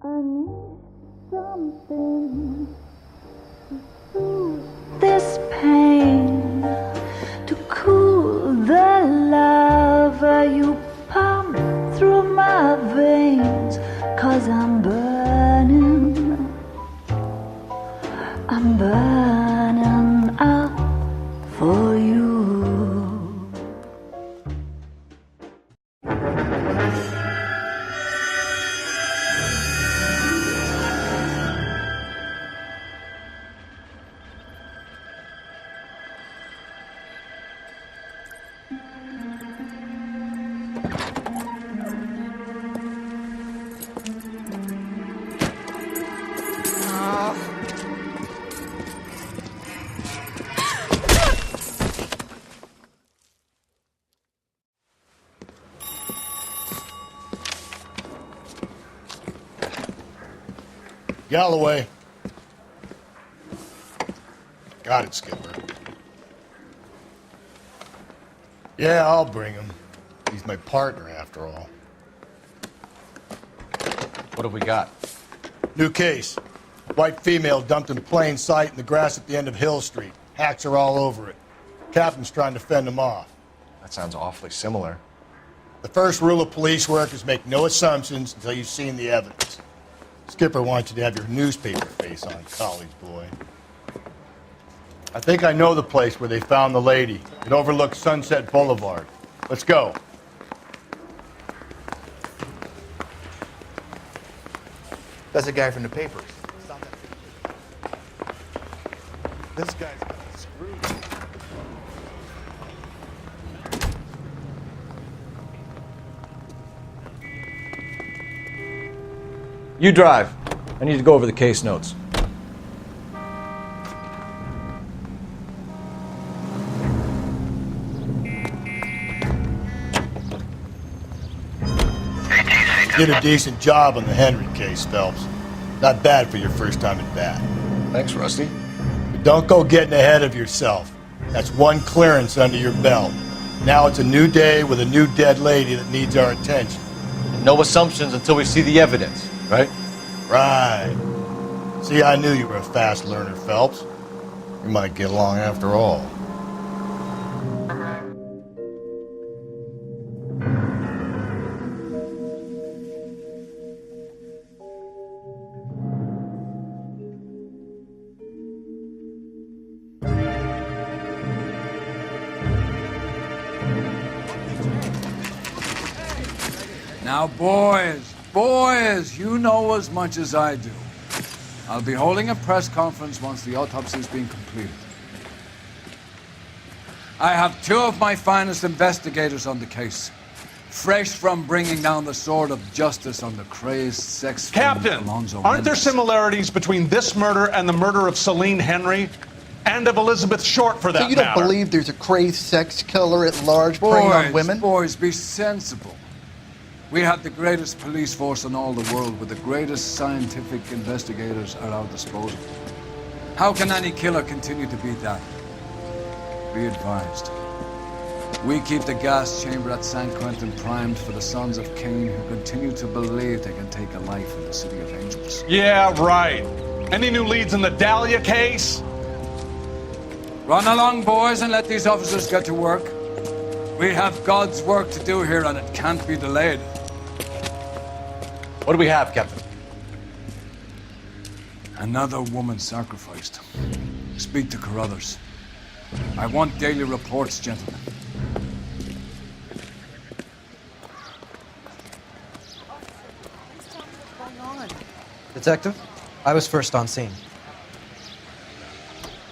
I need something to soothe this pain, to cool the lava you pump through my veins, 'cause I'm burning up for you. Galloway. Got it, Skipper. Yeah, I'll bring him. He's my partner, after all. What have we got? New case. White female dumped in plain sight in the grass at the end of Hill Street. Hacks are all over it. Captain's trying to fend him off. That sounds awfully similar. The first rule of police work is make no assumptions until you've seen the evidence. Skipper wants you to have your newspaper face on, college boy. I think I know the place where they found the lady. It overlooks Sunset Boulevard. Let's go. That's the guy from the papers. This guy's got screwed. You drive. I need to go over the case notes. Did a decent job on the Henry case, Phelps. Not bad for your first time at bat. Thanks, Rusty. But don't go getting ahead of yourself. That's one clearance under your belt. Now it's a new day with a new dead lady that needs our attention. No assumptions until we see the evidence, right? Right. See, I knew you were a fast learner, Phelps. We might get along after all. Now, boys, you know as much as I do. I'll be holding a press conference once the autopsy's been completed. I have two of my finest investigators on the case, fresh from bringing down the sword of justice on the crazed sex Captain, Alonzo aren't there Mendes. similarities between this murder and the murder of Celine Henry? And of Elizabeth Short, for that So you don't matter? believe there's a crazed sex killer at large preying on women? Boys, be sensible. We have the greatest police force in all the world with the greatest scientific investigators at our disposal. How can any killer continue to beat that? Be advised. We keep the gas chamber at San Quentin primed for the sons of Cain who continue to believe they can take a life in the City of Angels. Yeah, right. Any new leads in the Dahlia case? Run along, boys, and let these officers get to work. We have God's work to do here, and it can't be delayed. What do we have, Captain? Another woman sacrificed. Speak to Carruthers. I want daily reports, gentlemen. Detective, I was first on scene.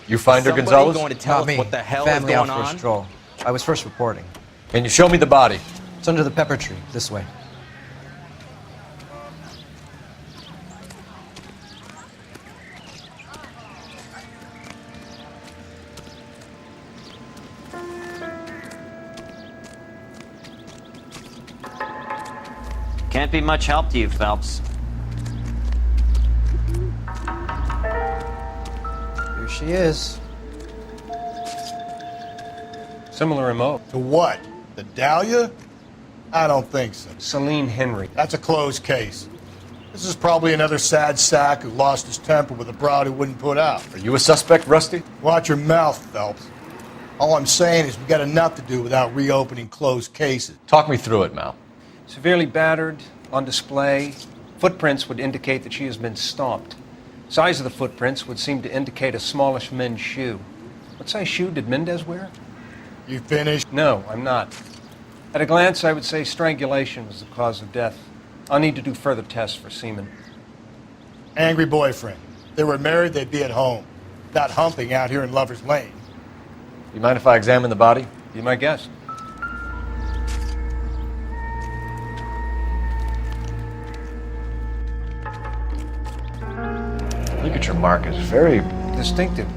You find her, Somebody Gonzalez? going to tell Not us me. what the hell Family is out going for a on? stroll. I was first reporting. Can you show me the body? It's under the pepper tree, this way. Can't be much help to you, Phelps. Here she is. Similar MO. To what? The Dahlia? I don't think so. Celine Henry. That's a closed case. This is probably another sad sack who lost his temper with a broad who wouldn't put out. Are you a suspect, Rusty? Watch your mouth, Phelps. All I'm saying is we got enough to do without reopening closed cases. Talk me through it, Mal. Severely battered, on display. Footprints would indicate that she has been stomped. Size of the footprints would seem to indicate a smallish men's shoe. What size shoe did Mendez wear? You finished? No, I'm not. At a glance, I would say strangulation was the cause of death. I'll need to do further tests for semen. Angry boyfriend. If they were married, they'd be at home. Not humping out here in Lover's Lane. You mind if I examine the body? Be my guest. Look at your mark. It's very... Distinctive.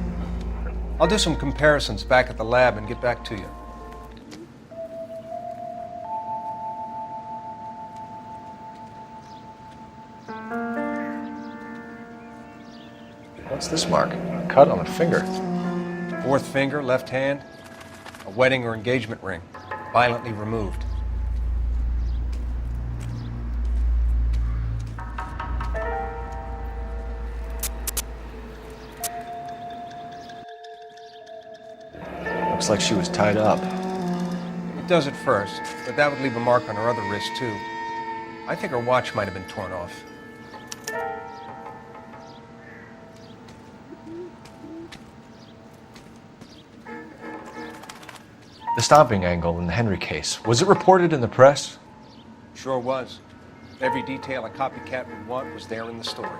I'll do some comparisons back at the lab and get back to you. What's this mark? A cut on a finger. Fourth finger, left hand, a wedding or engagement ring, violently removed. Looks like she was tied up. It does at first, but that would leave a mark on her other wrist, too. I think her watch might have been torn off. The stomping angle in the Henry case, was it reported in the press? Sure was. Every detail a copycat would want was there in the story.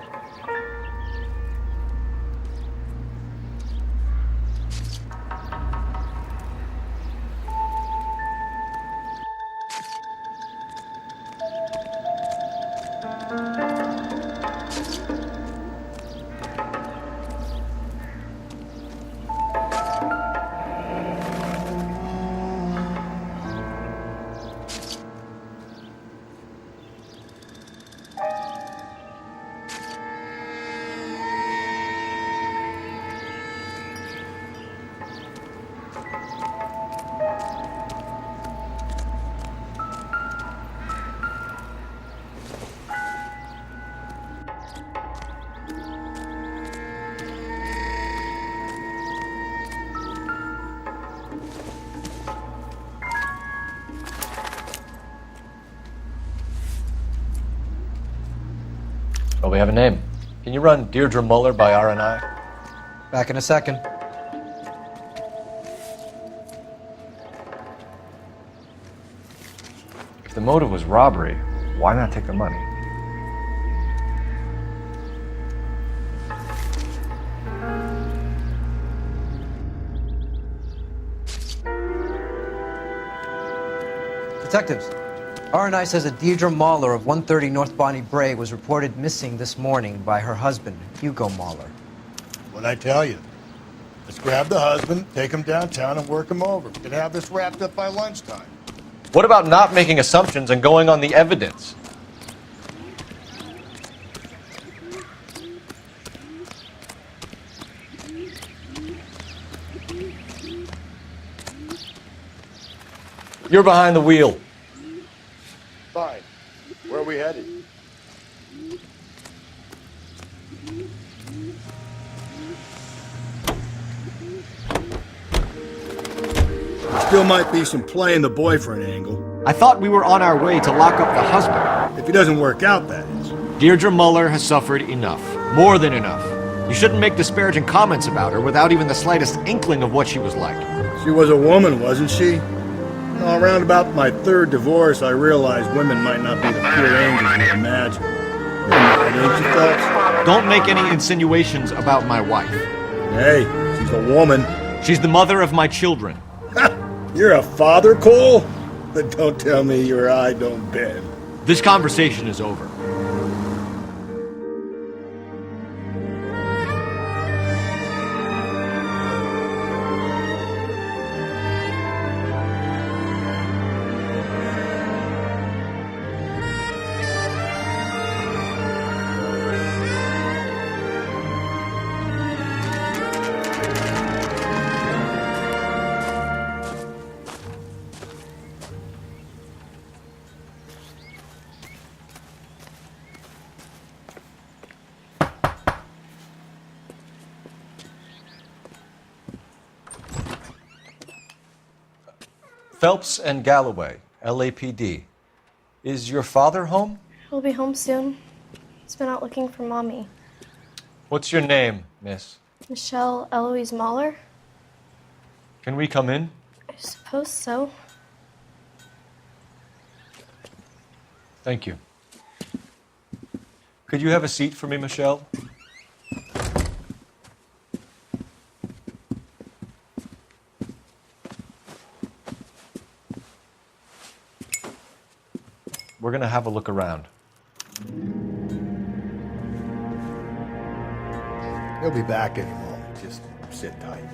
Well, we have a name. Can you run Deirdre Muller by RNI? Back in a second. If the motive was robbery, why not take the money? Detectives, RNI says that Deirdre Mahler of 130 North Bonnie Bray was reported missing this morning by her husband, Hugo Mahler. What'd I tell you? Let's grab the husband, take him downtown, and work him over. We can have this wrapped up by lunchtime. What about not making assumptions and going on the evidence? You're behind the wheel. Fine. Where are we headed? Still might be some play in the boyfriend angle. I thought we were on our way to lock up the husband. If he doesn't work out, that is. Deirdre Muller has suffered enough. More than enough. You shouldn't make disparaging comments about her without even the slightest inkling of what she was like. She was a woman, wasn't she? Around about my third divorce, I realized women might not be the pure angels we imagine. You're mad, ain't you, Phelps? Don't make any insinuations about my wife. Hey, she's a woman. She's the mother of my children. You're a father, Cole? But don't tell me your eye don't bend. This conversation is over. Phelps and Galloway, LAPD. Is your father home? He'll be home soon. He's been out looking for Mommy. What's your name, miss? Michelle Eloise Mahler? Can we come in? I suppose so. Thank you. Could you have a seat for me, Michelle? We're going to have a look around. He'll be back any moment. Just sit tight.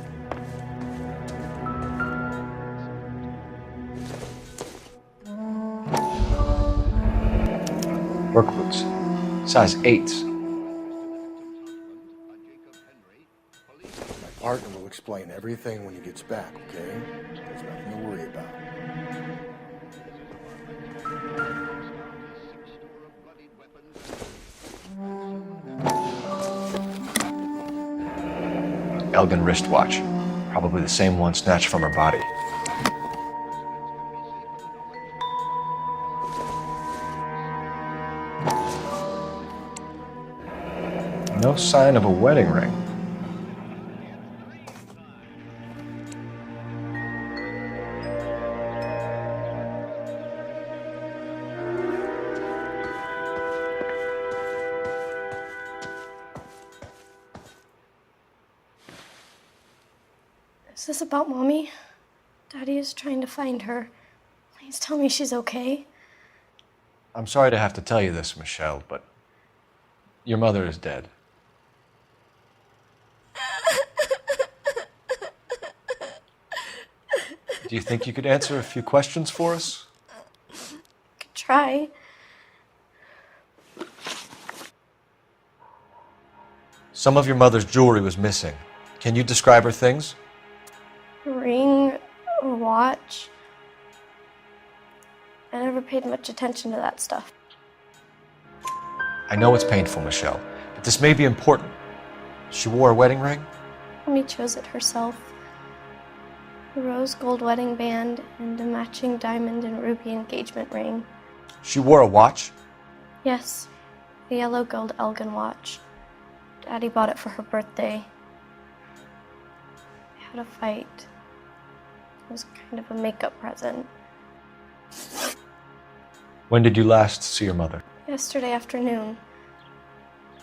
Work boots. Size 8s. My partner will explain everything when he gets back, okay? There's nothing to worry about. Elgin wristwatch. Probably the same one snatched from her body. No sign of a wedding ring. Is this about Mommy? Daddy is trying to find her. Please tell me she's okay. I'm sorry to have to tell you this, Michelle, but your mother is dead. Do you think you could answer a few questions for us? Could try. Some of your mother's jewelry was missing. Can you describe her things? A ring, a watch. I never paid much attention to that stuff. I know it's painful, Michelle, but this may be important. She wore a wedding ring? Mommy chose it herself. A rose gold wedding band and a matching diamond and ruby engagement ring. She wore a watch? Yes, a yellow gold Elgin watch. Daddy bought it for her birthday. We had a fight. It was kind of a makeup present. When did you last see your mother? Yesterday afternoon,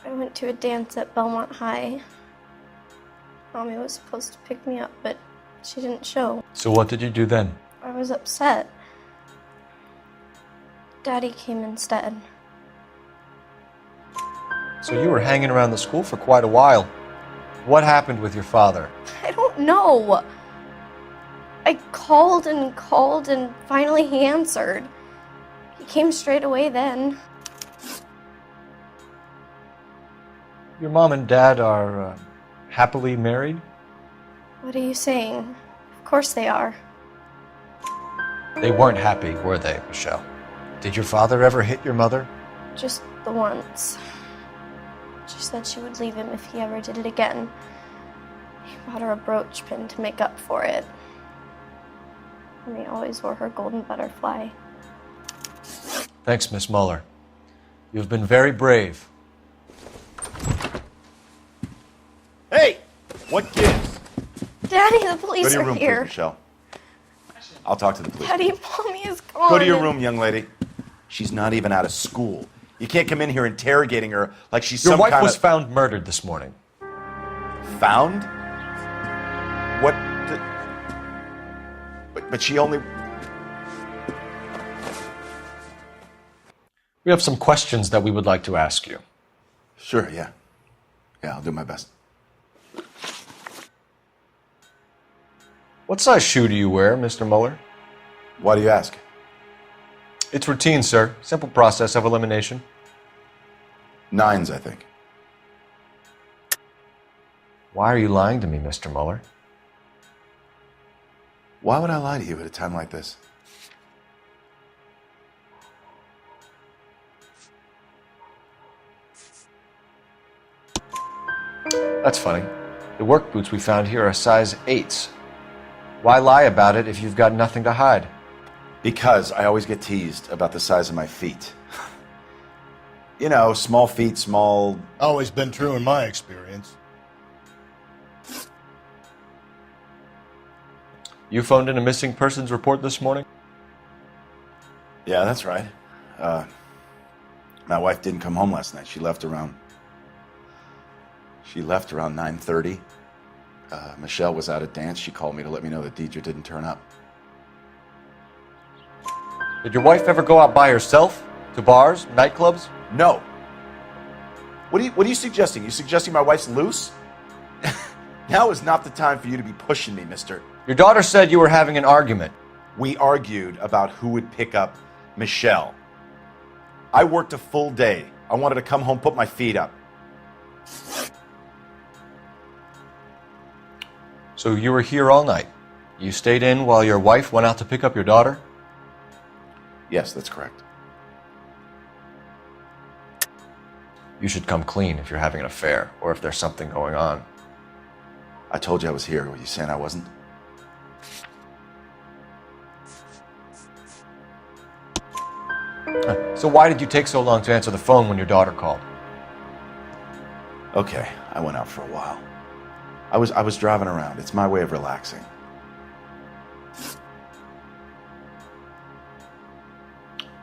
I went to a dance at Belmont High. Mommy was supposed to pick me up, but she didn't show. So what did you do then? I was upset. Daddy came instead. So you were hanging around the school for quite a while. What happened with your father? I don't know. I called and finally he answered. He came straight away then. Your mom and dad are happily married? What are you saying? Of course they are. They weren't happy, were they, Michelle? Did your father ever hit your mother? Just the once. She said she would leave him if he ever did it again. He bought her a brooch pin to make up for it. And he always wore her golden butterfly. Thanks, Miss Muller. You've been very brave. Hey! What gives? Daddy, the police Go to your are room, here. please, Michelle. I'll talk to the police. Daddy, Mommy is gone. Go to your room, young lady. She's not even out of school. You can't come in here interrogating her like she's Your some wife kind was of... found murdered this morning. Found? What the... But she only... We have some questions that we would like to ask you. Sure, yeah. Yeah, I'll do my best. What size shoe do you wear, Mr. Muller? Why do you ask? It's routine, sir. Simple process of elimination. 9s, I think. Why are you lying to me, Mr. Muller? Why would I lie to you at a time like this? That's funny. The work boots we found here are size 8s. Why lie about it if you've got nothing to hide? Because I always get teased about the size of my feet. You know, small feet, small... Always been true in my experience. You phoned in a missing persons report this morning? Yeah, that's right. My wife didn't come home last night. She left around 9:30. Michelle was out at dance. She called me to let me know that Deidre didn't turn up. Did your wife ever go out by herself? To bars, nightclubs? No. What are you suggesting? You suggesting my wife's loose? Now is not the time for you to be pushing me, mister. Your daughter said you were having an argument. We argued about who would pick up Michelle. I worked a full day. I wanted to come home, put my feet up. So you were here all night. You stayed in while your wife went out to pick up your daughter? Yes, that's correct. You should come clean if you're having an affair or if there's something going on. I told you I was here. Were you saying I wasn't? So why did you take so long to answer the phone when your daughter called? Okay, I went out for a while. I was driving around. It's my way of relaxing.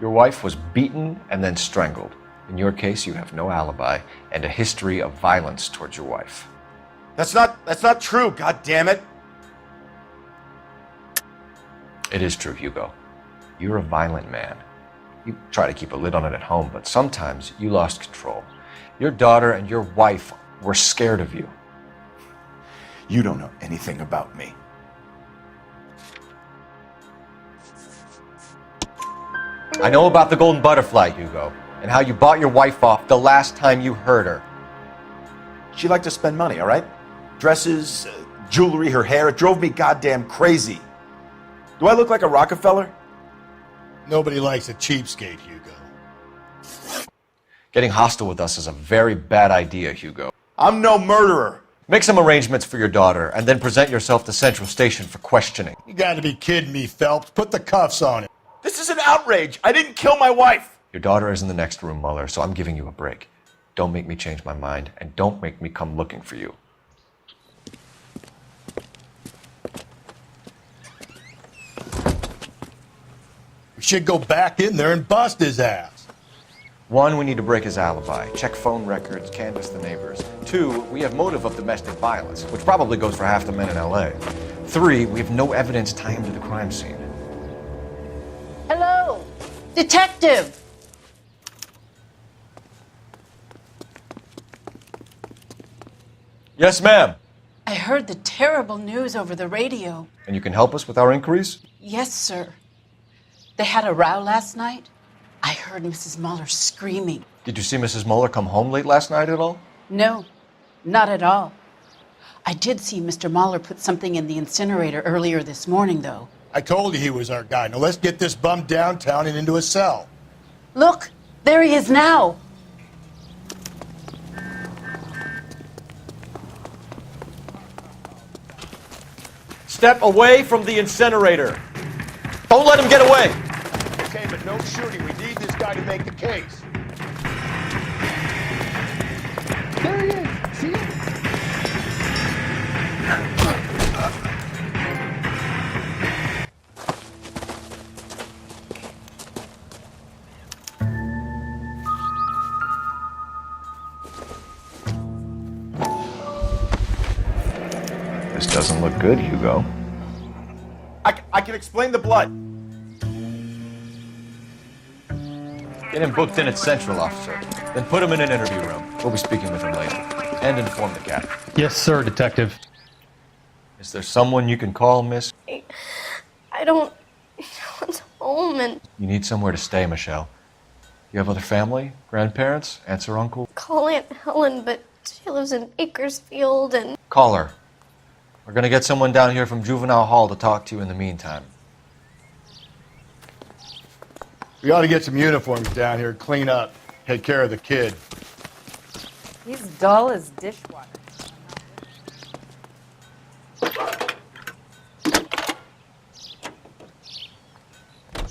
Your wife was beaten and then strangled. In your case, you have no alibi and a history of violence towards your wife. That's not true, god damn it. It is true, Hugo. You're a violent man. You try to keep a lid on it at home, but sometimes you lost control. Your daughter and your wife were scared of you. You don't know anything about me. I know about the golden butterfly, Hugo, and how you bought your wife off the last time you heard her. She liked to spend money, all right? Dresses, jewelry, her hair. It drove me goddamn crazy. Do I look like a Rockefeller? Nobody likes a cheapskate, Hugo. Getting hostile with us is a very bad idea, Hugo. I'm no murderer. Make some arrangements for your daughter, and then present yourself to Central Station for questioning. You gotta be kidding me, Phelps. Put the cuffs on him. This is an outrage. I didn't kill my wife. Your daughter is in the next room, Mueller, so I'm giving you a break. Don't make me change my mind, and don't make me come looking for you. We should go back in there and bust his ass. 1, we need to break his alibi. Check phone records, canvass the neighbors. 2, we have motive of domestic violence, which probably goes for half the men in LA. 3, we have no evidence tying him to the crime scene. Hello, detective. Yes, ma'am. I heard the terrible news over the radio. And you can help us with our inquiries? Yes, sir. They had a row last night. I heard Mrs. Mueller screaming. Did you see Mrs. Mueller come home late last night at all? No, not at all. I did see Mr. Mueller put something in the incinerator earlier this morning, though. I told you he was our guy. Now let's get this bum downtown and into a cell. Look, there he is now. Step away from the incinerator. Don't let him get away. Okay, but no shooting. We need this guy to make the case. There he is. See him? This doesn't look good, Hugo. I can explain the blood. Get him booked in at Central, officer. Then put him in an interview room. We'll be speaking with him later. And inform the captain. Yes, sir, detective. Is there someone you can call, miss? I don't want home, and You need somewhere to stay, Michelle. You have other family? Grandparents? Aunts or uncle? call Aunt Helen, but she lives in Bakersfield, and Call her. We're gonna get someone down here from Juvenile Hall to talk to you in the meantime. We ought to get some uniforms down here, clean up, take care of the kid. He's dull as dishwater.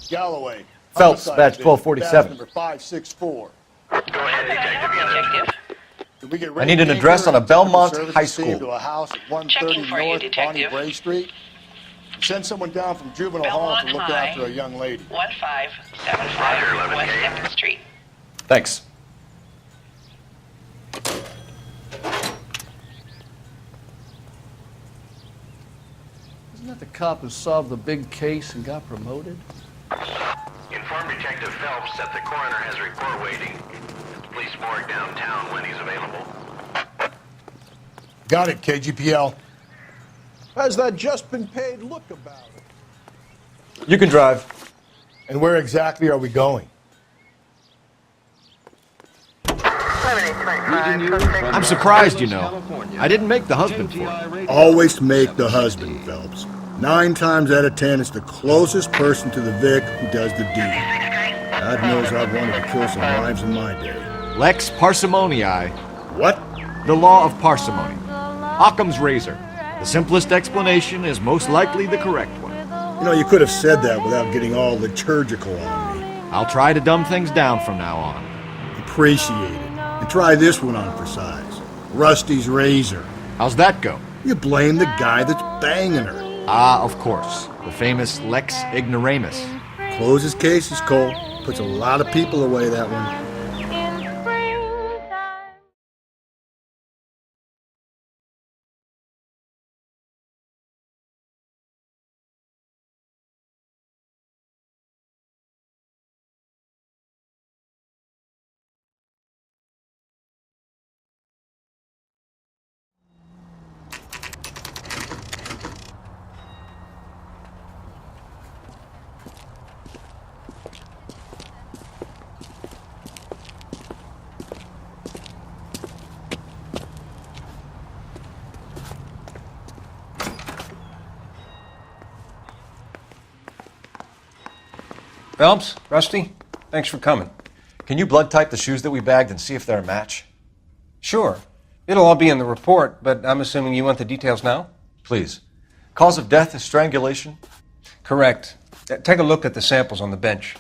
Galloway. Phelps, Homicide badge division, 1247. Badge number 564. Go ahead, Detective. Did we get I need an address on a Belmont high school. To a house at 130 North Bonnie Bray Street. Send someone down from juvenile hall to look after a young lady. 1575 West 2nd Street. Thanks. Isn't that the cop who solved the big case and got promoted? Inform Detective Phelps that the coroner has a report waiting at the police morgue downtown when he's available. Got it, KGPL. Has that just been paid look about it? You can drive. And where exactly are we going? I'm surprised, you know. I didn't make the husband for it. Always make the husband, Phelps. 9 times out of 10, it's the closest person to the Vic who does the deed. God knows I've wanted to kill some wives in my day. Lex parsimoniae. What? The law of parsimony. Occam's razor. The simplest explanation is most likely the correct one. You know, you could have said that without getting all liturgical on me. I'll try to dumb things down from now on. Appreciate it. And try this one on for size. Rusty's razor. How's that go? You blame the guy that's banging her. Ah, of course. The famous Lex ignoramus. Closes cases, Cole. Puts a lot of people away, that one. Phelps, Rusty, thanks for coming. Can you blood type the shoes that we bagged and see if they're a match? Sure. It'll all be in the report, but I'm assuming you want the details now? Please. Cause of death is strangulation? Correct. Take a look at the samples on the bench.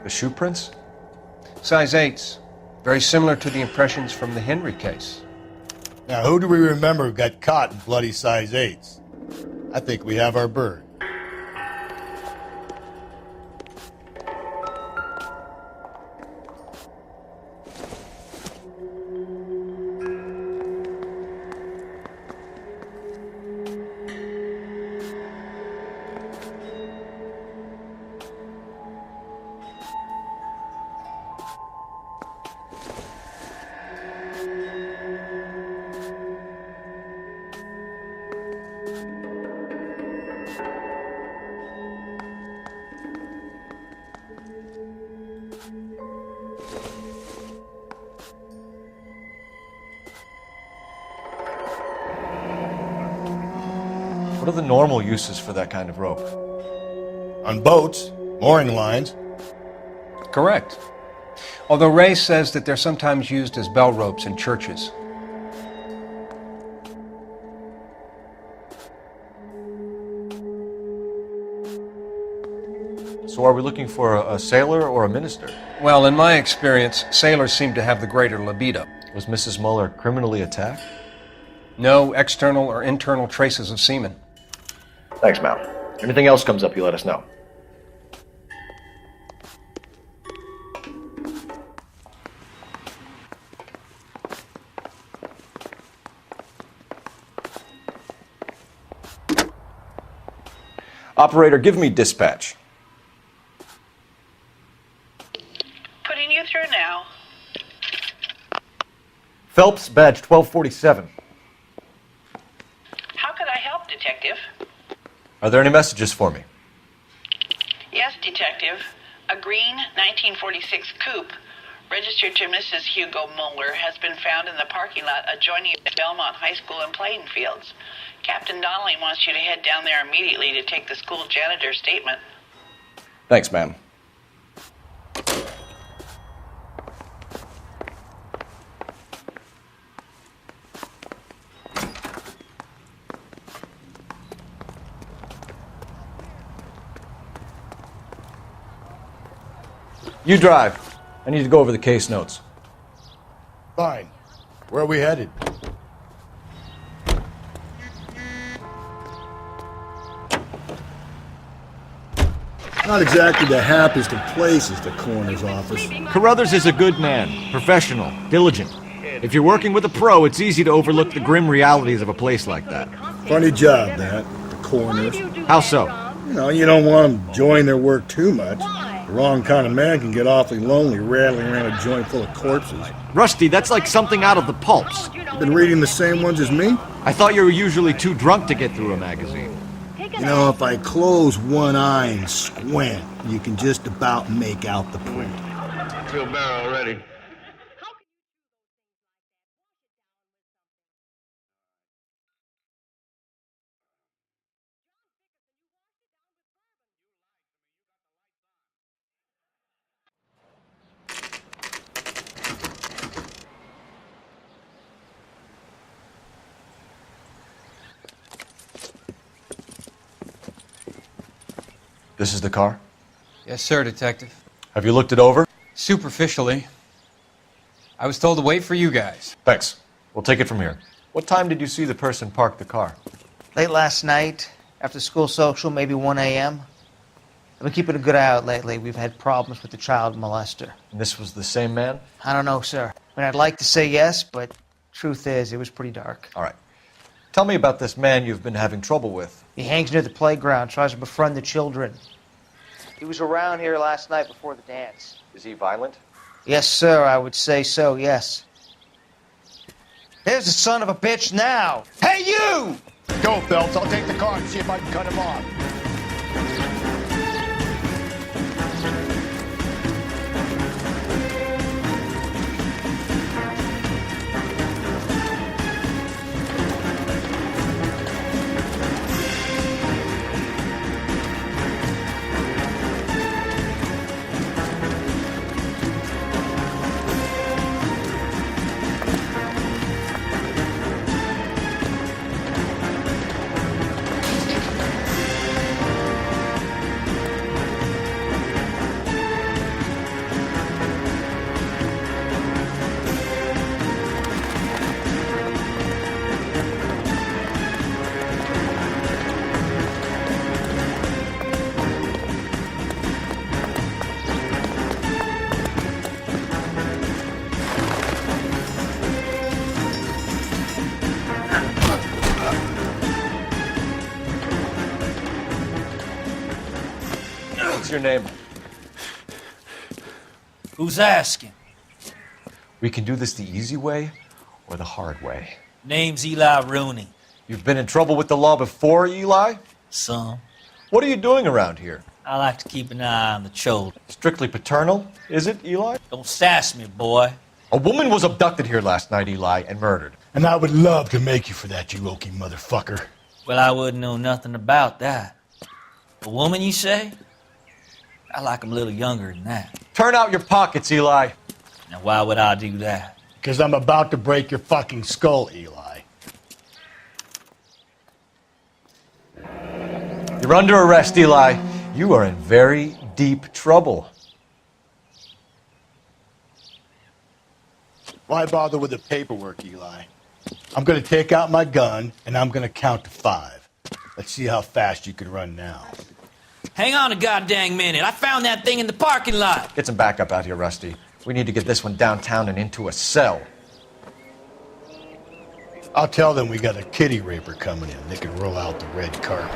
The shoe prints? Size 8s. Very similar to the impressions from the Henry case. Now, who do we remember who got caught in bloody size 8s? I think we have our bird. What are the normal uses for that kind of rope? On boats, mooring lines. Correct. Although Ray says that they're sometimes used as bell ropes in churches. So are we looking for a sailor or a minister? Well, in my experience, sailors seem to have the greater libido. Was Mrs. Muller criminally attacked? No external or internal traces of semen. Thanks, Mal. Anything else comes up, you let us know. Operator, give me dispatch. Putting you through now. Phelps, badge 1247. How could I help, Detective? Are there any messages for me? Yes, Detective. A green 1946 coupe, registered to Mrs. Hugo Muller, has been found in the parking lot adjoining the Belmont High School and playing fields. Captain Donnelly wants you to head down there immediately to take the school janitor's statement. Thanks, ma'am. You drive. I need to go over the case notes. Fine. Where are we headed? Not exactly the happiest of places, the coroner's office. Carruthers is a good man, professional, diligent. If you're working with a pro, it's easy to overlook the grim realities of a place like that. Funny job, that. The coroner's. How so? You know, you don't want them enjoying their work too much. The wrong kind of man can get awfully lonely rattling around a joint full of corpses. Rusty, that's like something out of the pulps. Been reading the same ones as me? I thought you were usually too drunk to get through a magazine. You know, if I close one eye and squint, you can just about make out the print. Feel better already. This is the car? Yes, sir, Detective. Have you looked it over? Superficially. I was told to wait for you guys. Thanks. We'll take it from here. What time did you see the person park the car? Late last night, after school social, maybe 1 a.m. I've been keeping a good eye out lately. We've had problems with the child molester. And this was the same man? I don't know, sir. I mean, I'd like to say yes, but truth is, it was pretty dark. All right. Tell me about this man you've been having trouble with. He hangs near the playground, tries to befriend the children. He was around here last night before the dance. Is he violent? Yes, sir, I would say so, yes. There's the son of a bitch now! Hey, you! Go, Phelps. I'll take the car and see if I can cut him off. What's your name? Who's asking? We can do this the easy way or the hard way. Name's Eli Rooney. You've been in trouble with the law before, Eli? Some. What are you doing around here? I like to keep an eye on the children. Strictly paternal, is it, Eli? Don't sass me, boy. A woman was abducted here last night, Eli, and murdered. And I would love to make you for that, you oaky motherfucker. Well, I wouldn't know nothing about that. A woman, you say? I like 'em a little younger than that. Turn out your pockets, Eli. Now, why would I do that? Because I'm about to break your fucking skull, Eli. You're under arrest, Eli. You are in very deep trouble. Why bother with the paperwork, Eli? I'm going to take out my gun, and I'm going to count to 5. Let's see how fast you can run now. Hang on a goddamn minute. I found that thing in the parking lot. Get some backup out here, Rusty. We need to get this one downtown and into a cell. I'll tell them we got a kitty raper coming in. They can roll out the red carpet.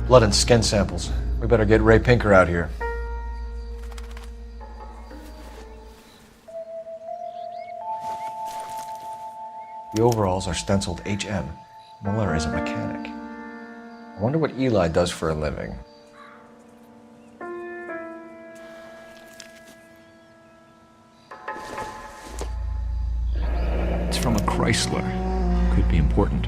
Blood and skin samples. We better get Ray Pinker out here. The overalls are stenciled HM. Muller is a mechanic. I wonder what Eli does for a living. It's from a Chrysler. Could be important.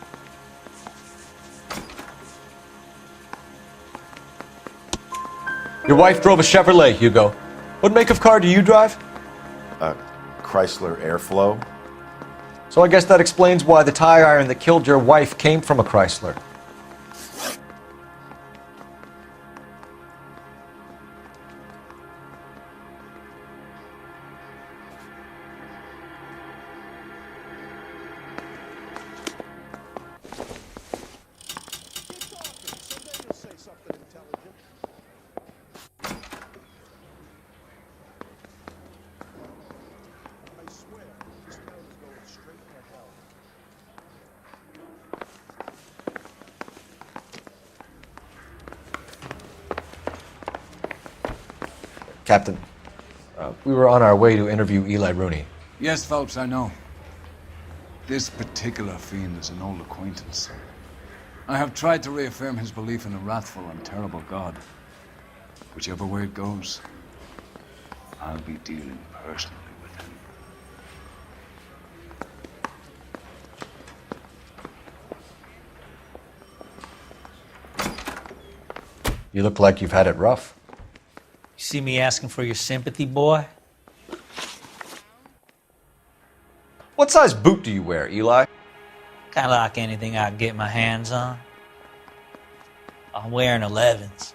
Your wife drove a Chevrolet, Hugo. What make of car do you drive? A Chrysler Airflow. So I guess that explains why the tire iron that killed your wife came from a Chrysler. Captain, we were on our way to interview Eli Rooney. Yes, Phelps, I know. This particular fiend is an old acquaintance. I have tried to reaffirm his belief in a wrathful and terrible God. Whichever way it goes, I'll be dealing personally with him. You look like you've had it rough. You see me asking for your sympathy, boy? What size boot do you wear, Eli? Kind of like anything I can get my hands on. I'm wearing 11s.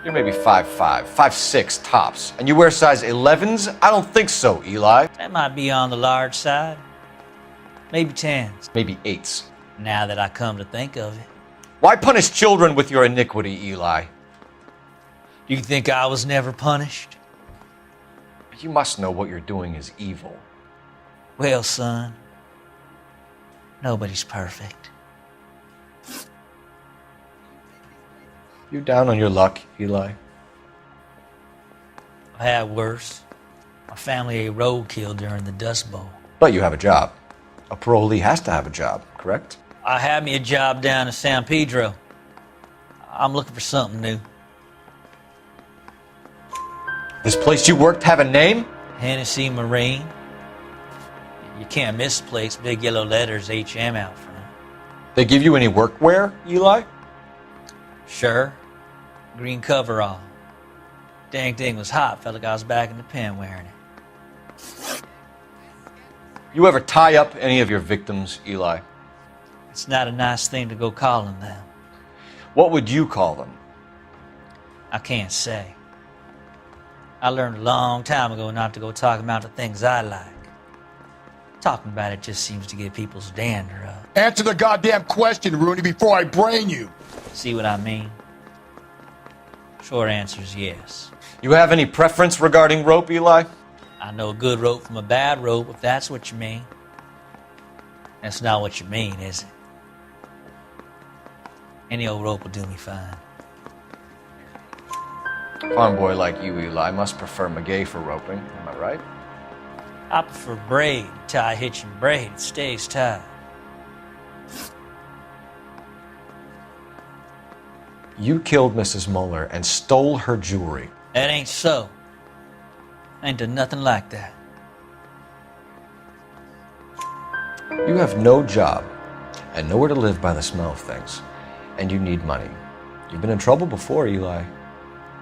You're maybe 5'5", 5'6" tops, and you wear size 11s? I don't think so, Eli. That might be on the large side. Maybe 10s. Maybe 8s. Now that I come to think of it. Why punish children with your iniquity, Eli? Do you think I was never punished? You must know what you're doing is evil. Well, son, nobody's perfect. You down on your luck, Eli? I've had worse. My family ate roadkill during the Dust Bowl. But you have a job. A parolee has to have a job, correct? I had me a job down in San Pedro. I'm looking for something new. This place you worked have a name? Hennessy Marine. You can't miss the place. Big yellow letters, HM out front. They give you any workwear, Eli? Sure. Green coverall. Dang thing was hot. Felt like I was back in the pen wearing it. You ever tie up any of your victims, Eli? It's not a nice thing to go calling them. What would you call them? I can't say. I learned a long time ago not to go talking about the things I like. Talking about it just seems to get people's dander up. Answer the goddamn question, Rooney, before I brain you. See what I mean? Short answer is yes. You have any preference regarding rope, Eli? I know a good rope from a bad rope, if that's what you mean. That's not what you mean, is it? Any old rope will do me fine. Farm boy like you, Eli, must prefer Magay for roping. Am I right? I prefer braid. Tie hitch and braid. It stays tied. You killed Mrs. Muller and stole her jewelry. That ain't so. I ain't done nothing like that. You have no job and nowhere to live by the smell of things. And you need money. You've been in trouble before, Eli.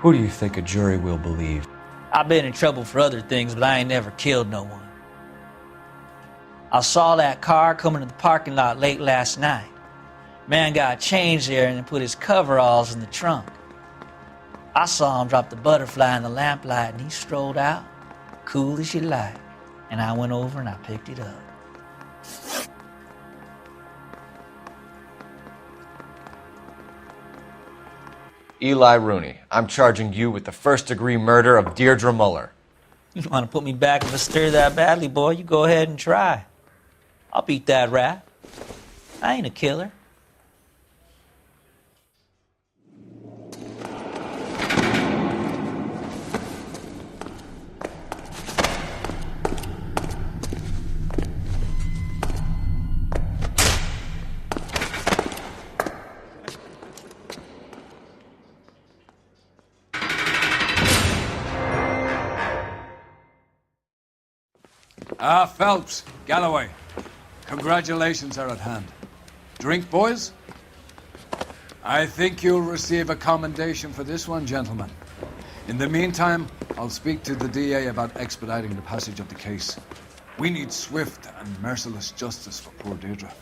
Who do you think a jury will believe? I've been in trouble for other things, but I ain't never killed no one. I saw that car coming to the parking lot late last night. Man got changed there and then put his coveralls in the trunk. I saw him drop the butterfly in the lamplight and he strolled out, cool as you like. And I went over and I picked it up. Eli Rooney, I'm charging you with the first-degree murder of Deirdre Muller. You want to put me back in the stir that badly, boy? You go ahead and try. I'll beat that rap. I ain't a killer. Phelps, Galloway, congratulations are at hand. Drink, boys? I think you'll receive a commendation for this one, gentlemen. In the meantime, I'll speak to the DA about expediting the passage of the case. We need swift and merciless justice for poor Deirdre.